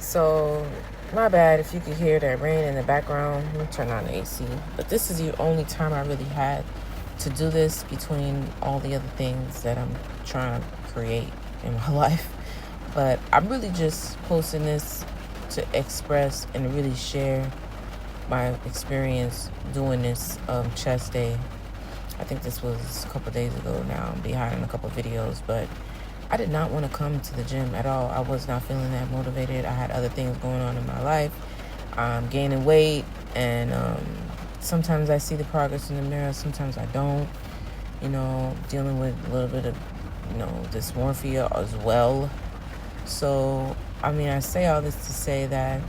So, my bad if you could hear that rain in the background. Let me turn on the AC. But this is the only time I really had to do this between all the other things that I'm trying to create in my life. But I'm really just posting this to express and really share my experience doing this chest day. I think this was a couple days ago now. I'm behind in a couple videos, but I did not want to come to the gym at all. I was not feeling that motivated. I had other things going on in my life. I'm gaining weight, and sometimes I see the progress in the mirror, sometimes I don't. Dealing with a little bit of, dysmorphia as well. So, I say all this to say that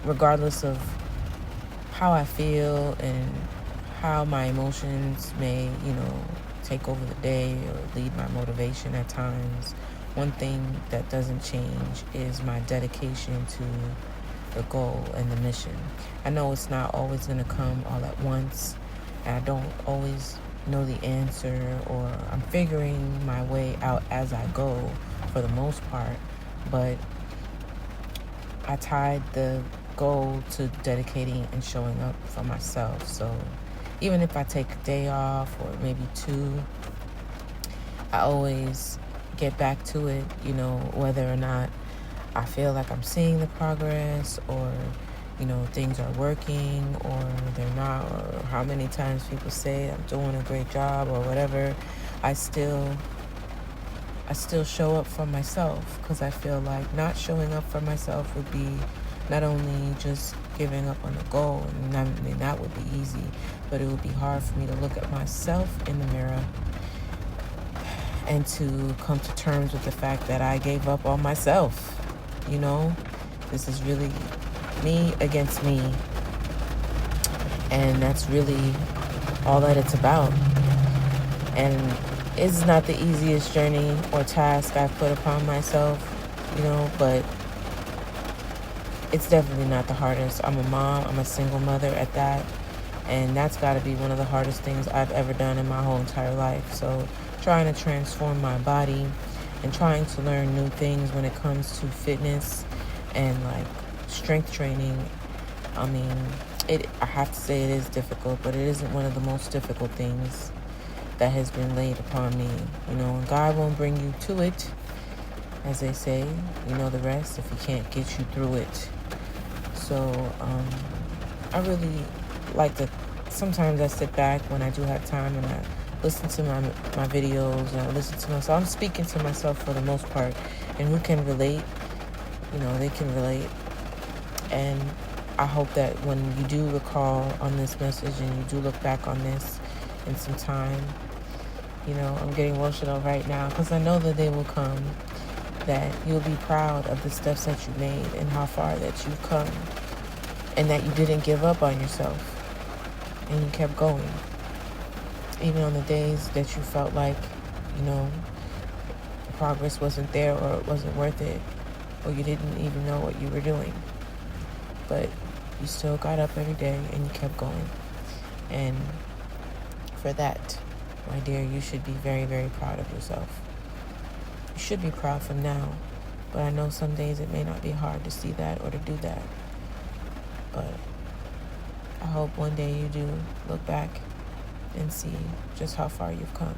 regardless of how I feel and how my emotions may, take over the day or lead my motivation at times, one thing that doesn't change is my dedication to the goal and the mission. I know it's not always going to come all at once, and I don't always know the answer, or I'm figuring my way out as I go for the most part, but I tied the goal to dedicating and showing up for myself. So even if I take a day off or maybe two, I always get back to it, whether or not I feel like I'm seeing the progress, or things are working or they're not, or how many times people say I'm doing a great job or whatever. I still show up for myself, because I feel like not showing up for myself would be not only just giving up on the goal, and that would be easy, but it would be hard for me to look at myself in the mirror and to come to terms with the fact that I gave up on myself. This is really me against me, and that's really all that it's about. And it's not the easiest journey or task I've put upon myself, but it's definitely not the hardest. I'm a mom, I'm a single mother at that, and that's got to be one of the hardest things I've ever done in my whole entire life. So trying to transform my body and trying to learn new things when it comes to fitness and like strength training, I have to say it is difficult, but it isn't one of the most difficult things that has been laid upon me. And God won't bring you to it, as they say, the rest, if he can't get you through it. So I really like to, sometimes I sit back when I do have time and I listen to my videos, and I listen to myself. I'm speaking to myself for the most part, and who can relate, they can relate. And I hope that when you do recall on this message and you do look back on this in some time, I'm getting emotional right now, because I know the day will come that you'll be proud of the steps that you made and how far that you've come, and that you didn't give up on yourself and you kept going. Even on the days that you felt like, progress wasn't there, or it wasn't worth it, or you didn't even know what you were doing. But you still got up every day and you kept going. And for that, my dear, you should be very, very proud of yourself. You should be proud from now, but I know some days it may not be hard to see that or to do that. But I hope one day you do look back and see just how far you've come.